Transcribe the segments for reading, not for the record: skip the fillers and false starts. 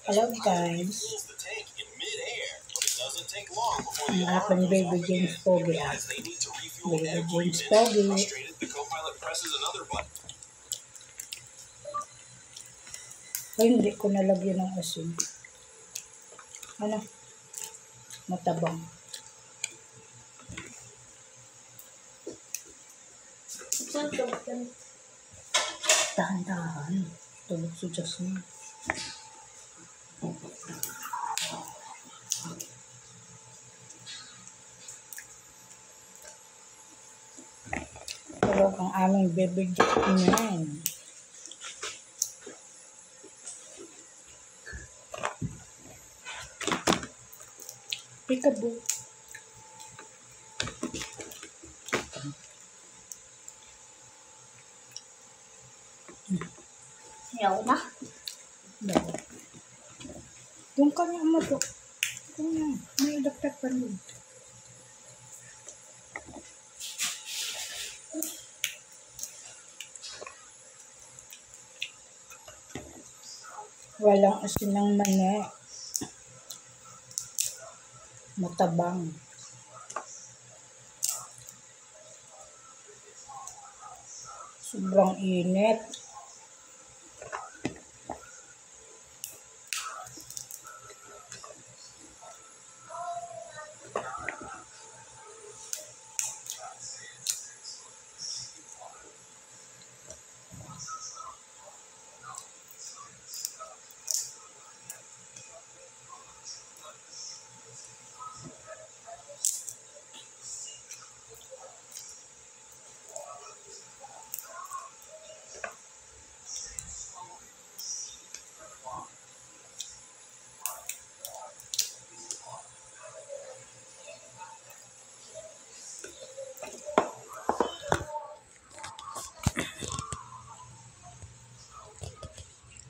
Hello guys. Ang aking baby James Pogi at baby James Pogi. Ay, hindi ko nalagyan ng asin. Ano? Matabang. Tahan-tahan. Tulog si Jasmine. Tulog ang aming baby Jasmine. Peekaboo. Yaw na. Yung kanya mo po. Kanya. May doktor pa rin. Walang asin ng mani. Matabang. Sobrang init.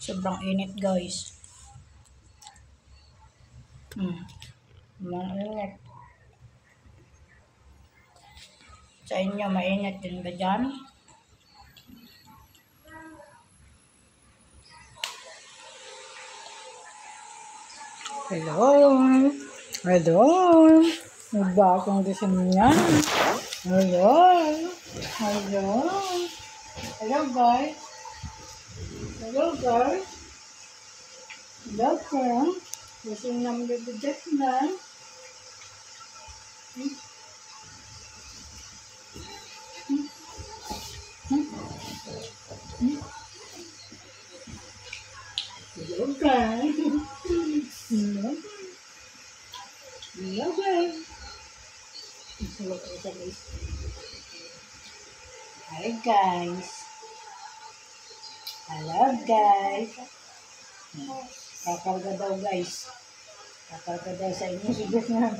Sobrang init guys. Mainit. Sa inyo mainit din ba dyan? Hello. Hello. Magbakong gising niya. Hello. Hello. Hello guys. Hello guys. Welcome. Gising namin baby Jasmine. Hello guys. Hello. Hello guys. Hi guys. Hello guys. Kakarga daw guys. Kakarga daw sa inyo. Sige na.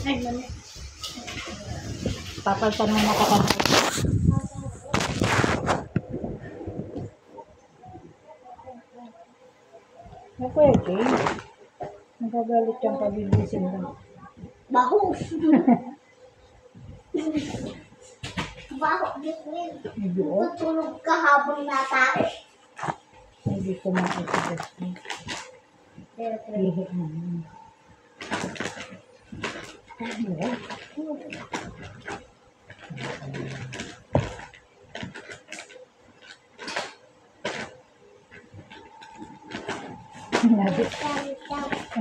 Ay, mali. Papaltan mo nakakarga. Pwede. Nagagalit yung pagigising lang. Baho. Baho. Tutulog ka habang natari. Hindi ko makikita. Lihit naman.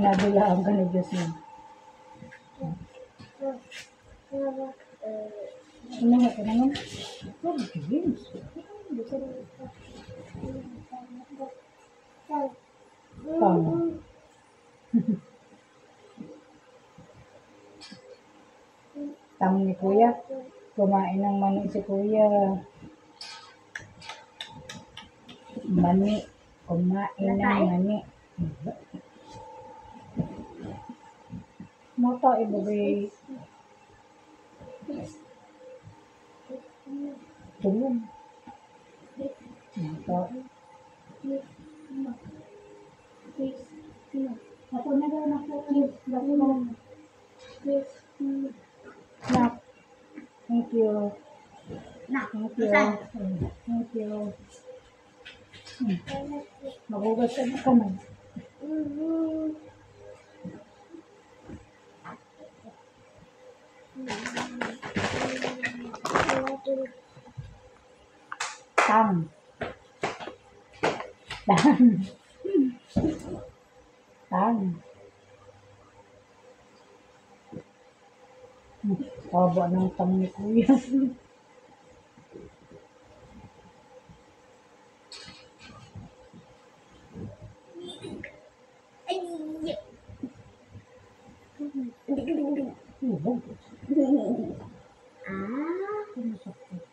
Nabilaan ka ni Jasmine. Ano nga ka naman? Oh, games. Tama. Tama ni Kuya. Kumain ng mani si Kuya. Mani. Kumain ng mani. Mata ibigay. Tulog. Mata. Ako na daw na po. Nak. Thank you. Nak. Thank you. Thank you. Magugas ka ng kamay. Tang. Tang. Tang. Haba ng tang ni Kuya.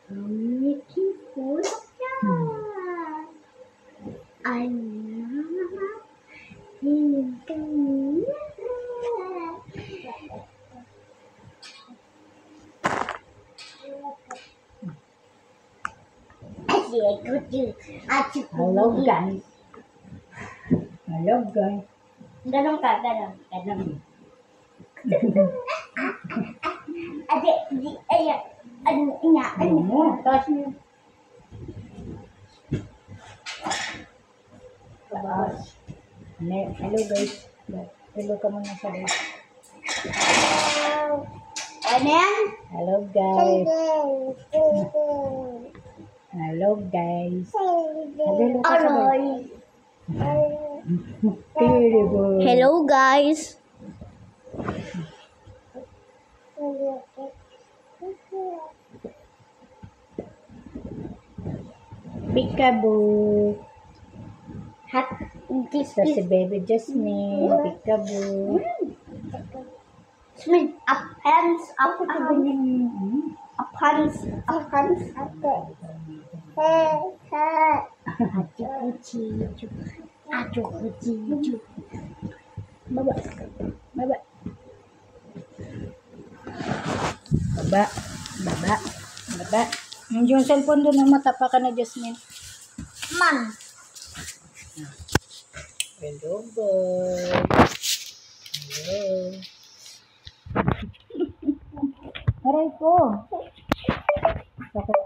Making food. Hello guys. Hello guys. Ganun ka, ganun. Adik, ayan. Ano mo? Taas mo. Taas. Hello guys. Hello ka muna sa guys. Ano yan? Hello guys. Hello guys. Hello ka sa guys. Terrible. Hello guys. Peekaboo. Hat. Sa si Baby Jasmine. Peekaboo. Smell. Up hands. Up hands. Baba. Baba. Baba. Baba. Baba. Yung cellphone doon, matapa ka na, Jasmine. Man. Hello, guys. Hello. Aray ko. Bakit?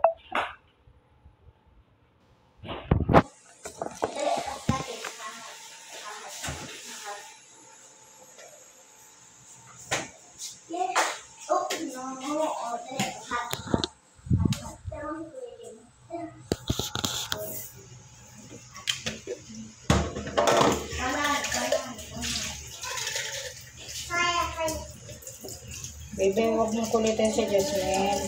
Bebe, huwag mong kulitin si Jasmine.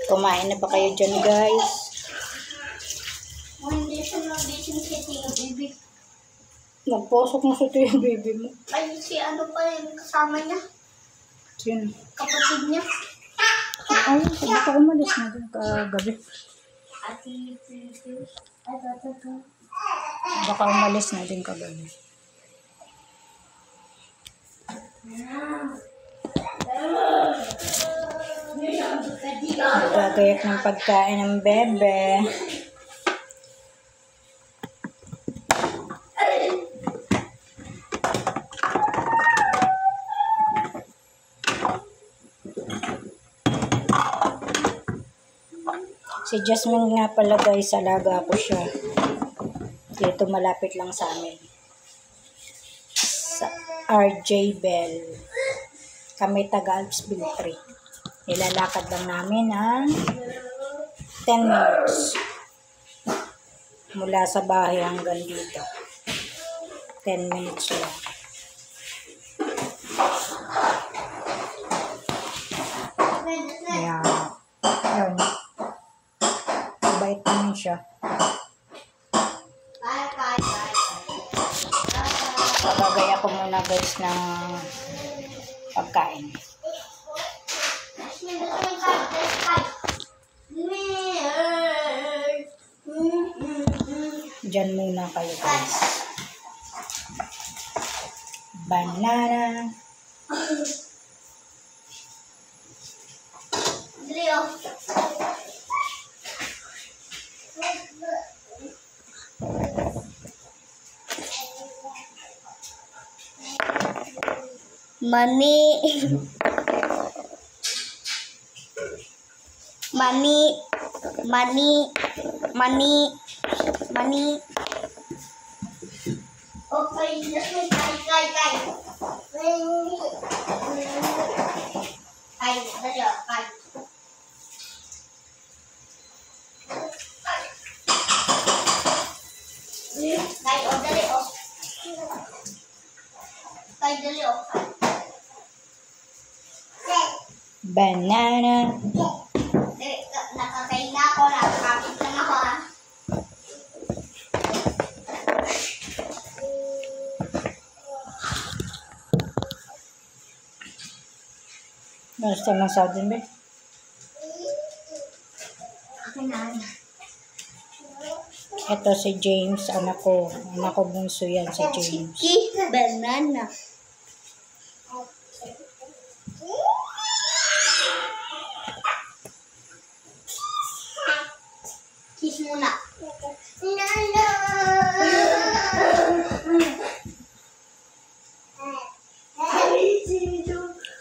Kumain na ba kayo dyan, guys? Hindi siya nagising si Tia Bibi. Nagposok na sa ito yung baby mo. Ay, si ano pa yung kasama niya? Sino? Kapatid niya. Ay, baka umalis na dun kagabi. Ati Bibi. Ito. Baka umalis na din kagabi. Gagayak ng pagkain ng bebe. Si Jasmine nga pala guys, alaga ko siya. Dito malapit lang sa amin. Sa RJ Bell. Kami taga Alpsville 3. Nilalakad lang namin ang 10 minutes. Mula sa bahay hanggang dito. 10 minutes lang. Yeah. Yun. Mabait naman siya. Pagagaya ko muna guys ng pagkain. Diyan muna kayo guys. Banana. Mani. Mani. Mani. Mani. Mani. Okay, kay. Kay, dali o, kay. Kay, o, dali o. Kay, dali o, kay. Banana. Nakakay na ako, nakakapit lang ako ah. Basta lang sa atin, be. Okay na. Ito si James, anak ko. Anak ko bunso yan, si James. Chiki banana. Kiss muna.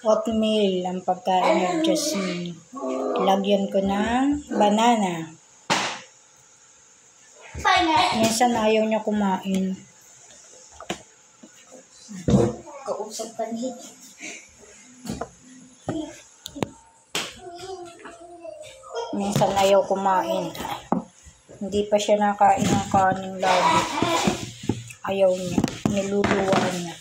Oatmeal ang pagkain ng Jasmine. Lagyan ko ng banana. Minsan ayaw niya kumain. Kausap ka niya. Minsan ayaw kumain. Hindi pa siya nakain ng kanin lagi. Ayaw niya. Niluluwa niya.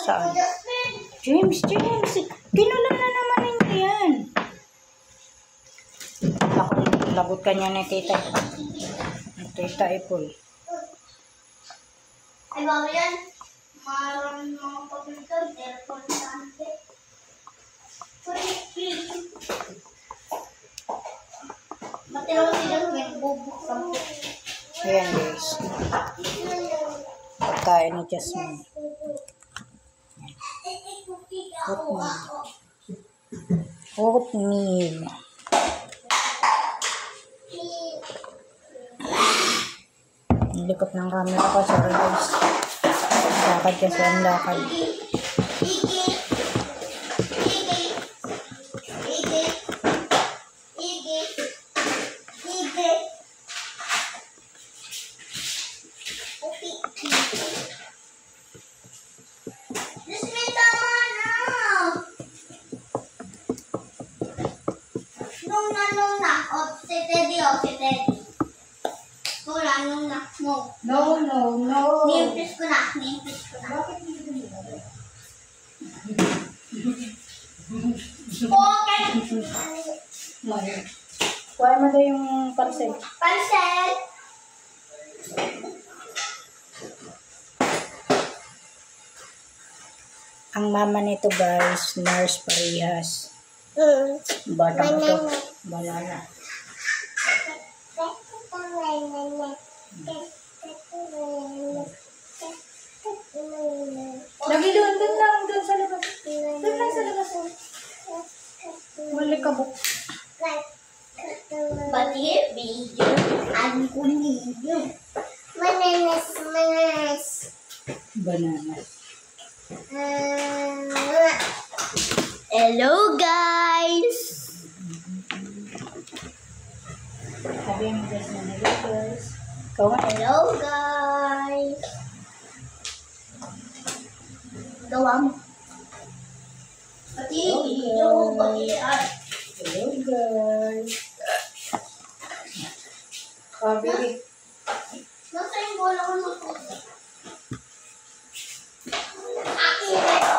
Saan? James! Kinulam na naman niya yan. Lagot ka niya ni Tita. Tita Ipol. Ay, bago yan. Maraming mga pagkakas. Airport sa ante. Matiraw sila may bubuksan po. Ayan guys. Pagkain ni Jasmine. Oatmeal. Ang likot ng camera ko. Sorry guys. Lakad kasi ang lakad. No. Nimpis ko na. Okay. Kuha mo daw yung parcel. Pansel. Ang mama nito guys, nurse parehas. Bata ko to. Banana. Lagi doon sa labas. Doon lang sa labas. Malikabok. Pati video. Ang kunin. Mananas. Banana. Hello guys. Sabi mo guys na hello guys. Ikaw nga. Hello guys. Gawa mo. Pati video. Hello guys. Kabili. Nasa yung bola ko ng puso. Akin ito.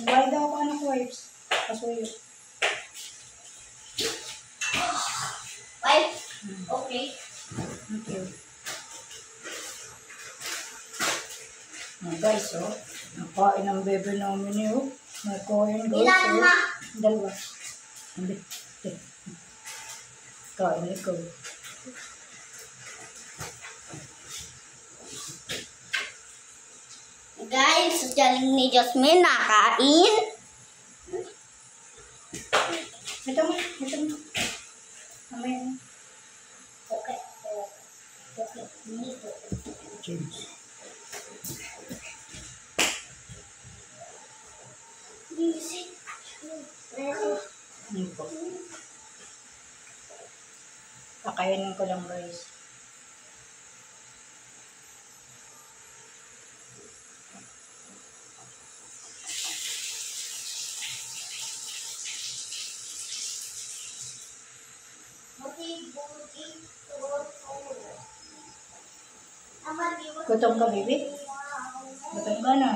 Why daw ako anak wipes? Kasuyo. Wipe? Okay. Okay. Guys, oh. Nakain ang bebe namin niyo. May coin guys. Ilan na? Dalawa. Hindi. Kain ikaw. Guys, galing ni Jasmine nakain. Ito mo. Mamaya na. Okay. Okay. Cheers. Ano po? Kakainin ko lang guys. Gutom ka, baby? Gutom ka na.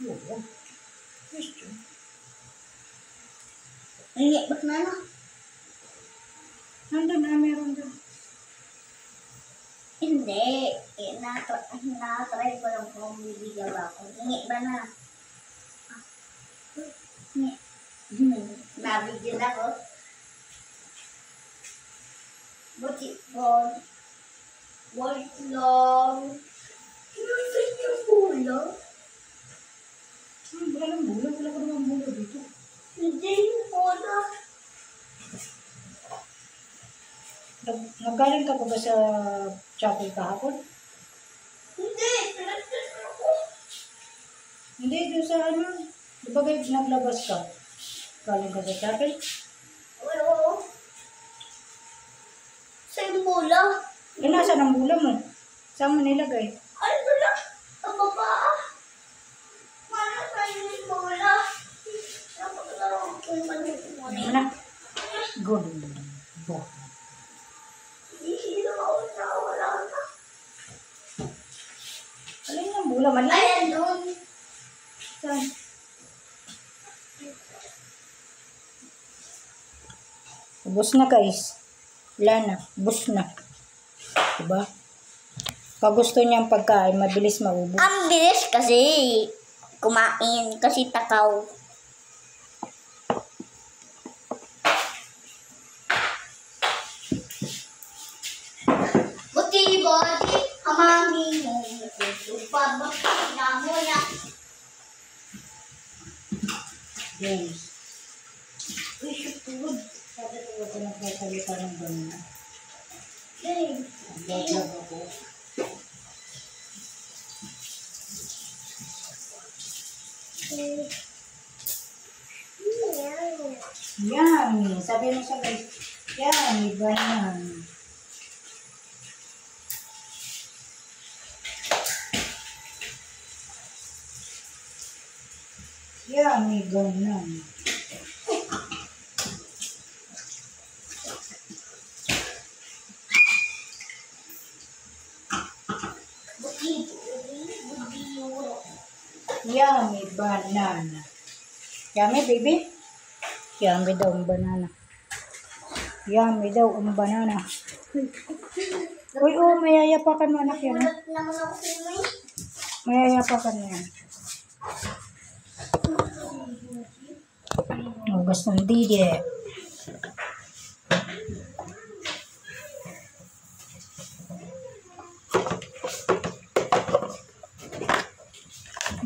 Oo. Question. Hindi, ba't na na? Nandun na, meron doon. Hindi. Na-try ko lang kung bibigyan ba ako. Hingi ba na? Hingi. Nabigyan ako. Buti po. Wait lang. Kinusay yung ulo. Wala lang bula. Wala ko naman bula dito. Hindi yung ulo. Nagaling ka pa ba sa chapel kahapon? Hindi. Pinagtas ako. Hindi, doon sa ano. Di ba kayo naglabas ka? Galing ka sa chapel? Oo. Sa yung ulo. Eh, nasa ng bula mo? Saan mo nilagay? Ay, wala. Ang baba. Mana sa yung ulo. Napaglaroon ko yung manutin. Ano na? Good. Bo. Hindi ako na. Wala na. Alin yung bula? Mali? Ayan doon. Saan? Ubus na guys. Wala na. Ubus na. Diba? Pag gusto niyang pagkain, mabilis maubos. Ang bilis kasi kumain. Kasi takaw. Buti body, hamangin mo. Pabakit na mo na. Yes. Uy, shoot good. Sabi ko ako nagsasalita ng ganun. Nagbablog ako. Yummy. Sabi mo siya guys, yummy banana. Yummy banana. Yummy banana. Yummy, baby? Yummy daw ang banana. Yummy daw ang banana. Uy, oh, mayayapakan mo anak yan. Mulat naman ako sa inyo. Mayayapakan mo yan. Oh, gusto ng didi.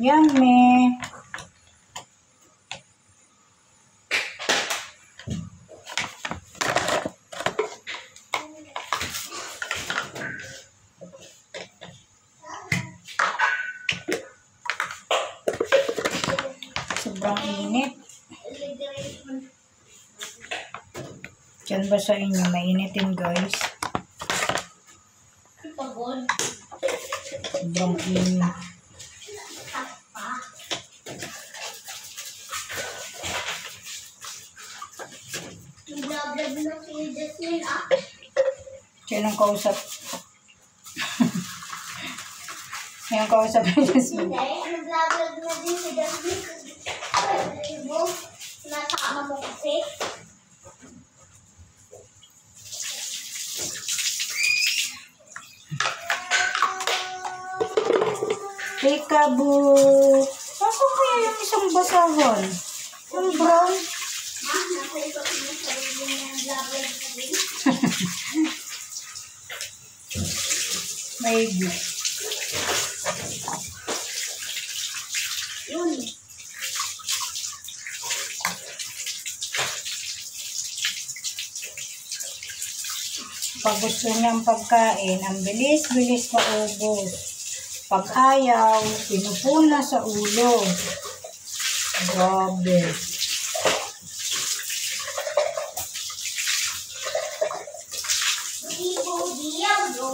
Yummy. Sobrang init. Diyan ba sa inyo? Mainitin guys. Pagod. Sobrang init. Naglablab na si Jasmine ah. Siya lang kausap. Yung kausap ni Jasmine. Hindi, nag-vlog na din si Jasmine. Mo, natama mo kasi. Peekaboo. Nasaan kaya yung isang basahan? Yung brown? Nasa ito yung sarili niya nag-vlog na din. Maybe. Yun. Pag gusto niyang pagkain, ang bilis-bilis maubos. Pag ayaw, pinupuna sa ulo. Grabe. Ibo diablo.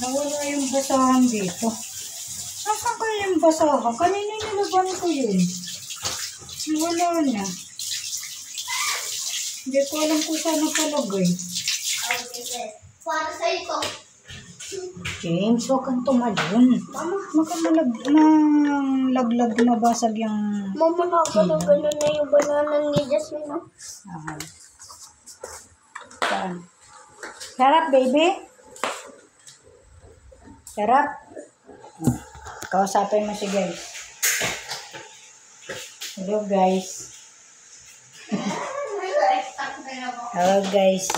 Nawala yung basahan dito. Nasaan kaya yung basahan? Kanina nilaban ko yun. Wala na. Hindi ko alam kung saan napalagay. Para sa ito. James, huwag kang tumalon. Mama. Laglag na basag yung... Mama, nakagano na yung banana ni Jasmine. No? Ah. Saan? Sarap, baby? Sarap? Kausapin mo si guys. Hello, guys. Hello, guys.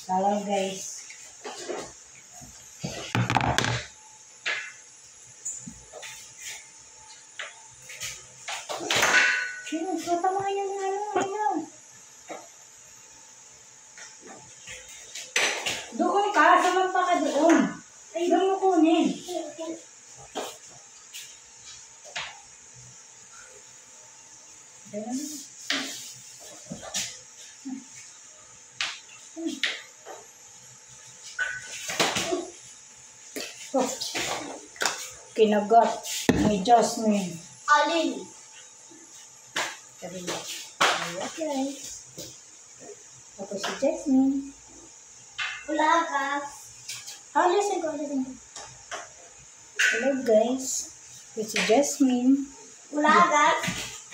Hello, guys. Sino? Tatamaan yung ano. Doon ka. Sumampa ka doon. Ay, doon mo kunin. Oh, kinagat ni Jasmine. Alin? Sabi niya, hello guys. Ako si Jasmine. Wala ka. Listen ko. Hello guys. Ako si Jasmine. Wala ka.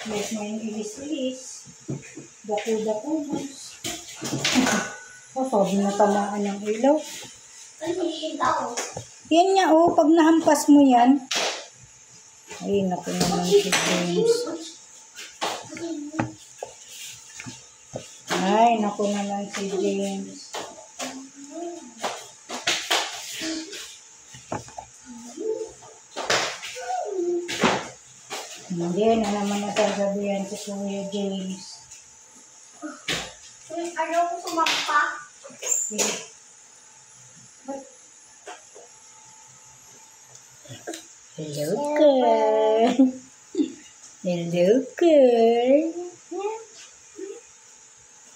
Jasmine ilis-ilis. Daku-daku. Oh, sabi na tamaan ng ilaw. Ano yung tao? Yan nga oh, pag nahampas mo yan. Ay, naku naman si James. Ay, naku naman si James. Hindi na naman nasasabihan si Kuya James. Ayaw ko sumampa. Hello, girl. Hello, girl.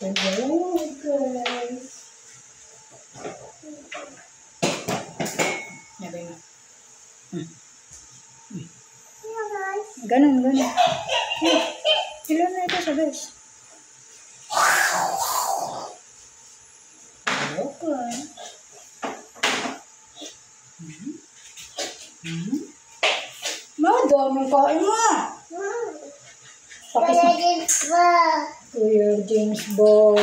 Hello, girl. Sabi mo. Hello guys. Ganun. Hello na ito sa guys. Hello, girl. Daming kain mo. Tapos na. James ba? Kuya James Boy.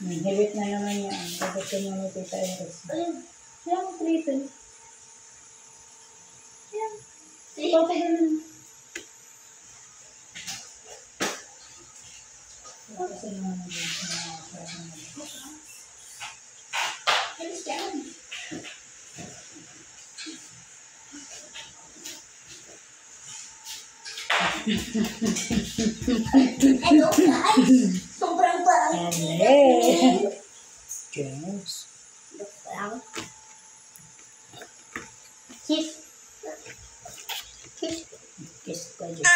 Hibit na naman yan. Hibit ko naman Tita Eris. Yan, prito. Yan. Ito ka ganun. Kasi naman Hello guys. Sobrang bait. hello. James. Kiss. Kiss ka, James.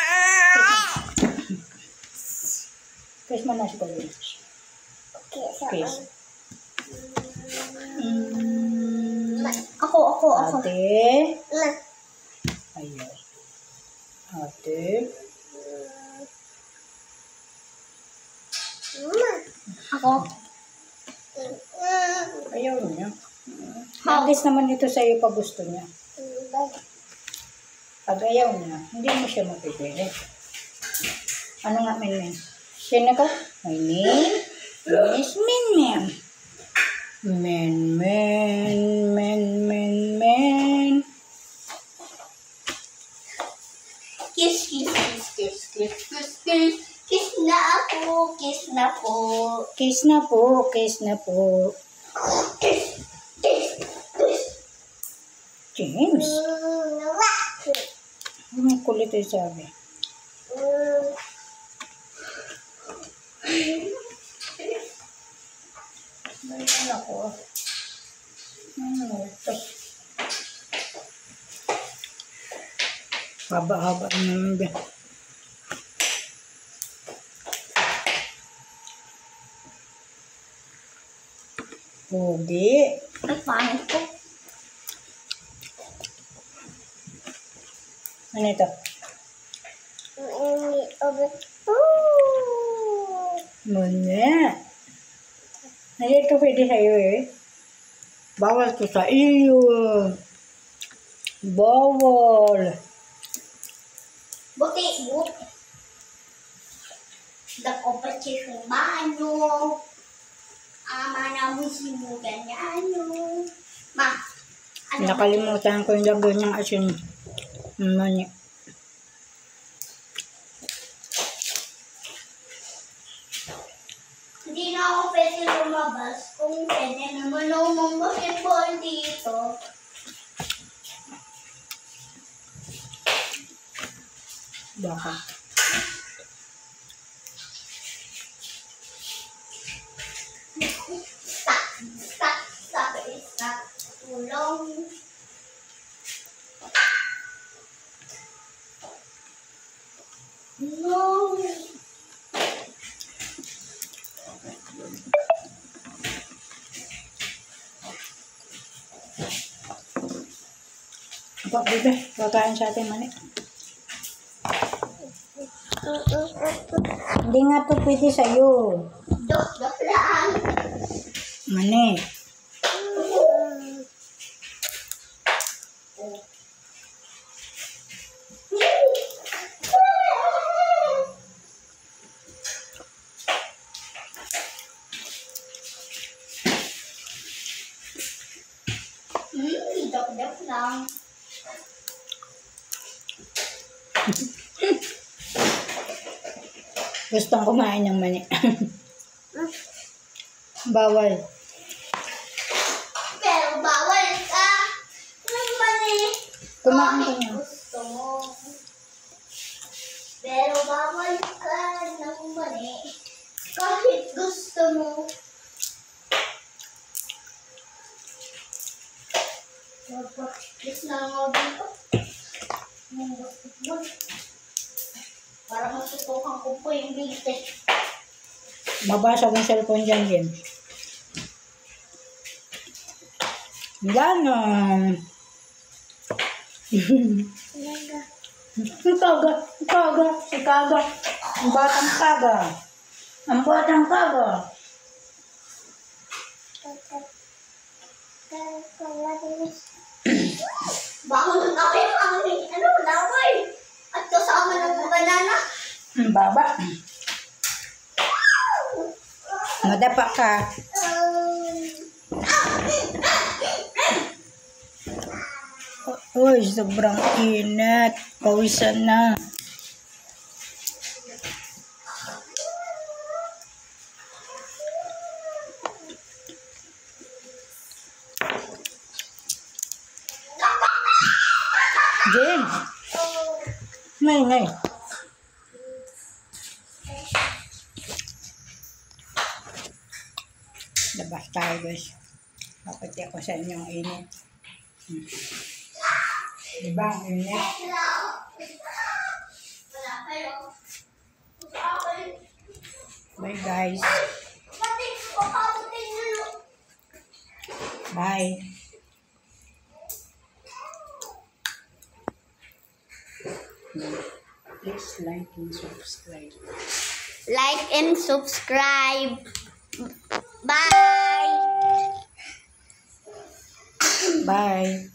Kiss mo na si James. Kiss. Ako. Ate. Ayun. Ate. Ako. Ayaw niya. At naman ito sa'yo pag gusto niya. Pag ayaw niya, hindi mo siya mapipili. Ano nga, Min? Sino ka? My name is Min. Men. Kiss. Kiss na ako. Kiss na po. James. Ang kulit ay sabi. Ayan ako. Ito. Haba-haba naman ba? Pogi. Ang pangit ko. Ano ito? Muna. Ano ito pwede sa'yo eh? Bawal ko sa iyo. Bawal. Buti. Dako pa siya mano. Ama na mo simugan niya Ma. Nakalimutan ko yung lagay niyang asin. Mani. Hindi na ako pwede lumabas kung pwede naman ako mag-basketball dito. Bakit? Stop. Tulong. No. Aba, bebe, kakain sa ating mani. Hindi nga to pwede sa'yo. Dok lang. Mani. Dok lang. Gustong kumain ng mani. Bawal. Pero bawal ka. Ng mani. Kumain ka na. Gusto mo. Pero bawal ka ng mani. Kahit gusto mo. Magpapis na nga dito. Yung basketball. Para masutukan ko po yung bigte. Mabasag ang cellphone dyan, Jim. Yan o. Si Kaga. Ang batang Kaga. Bangon na kami, laway. At kasama ng banana. Ang baba. Madapa ka. Uy, sobrang init. Pawisan na. James. Ngay. Labas tayo, guys. Kapati ako sa inyong init. Diba ang init? Wala kayo. Bye, guys. Pati ko. Bye. Please like and subscribe. Like and subscribe. Bye. Bye.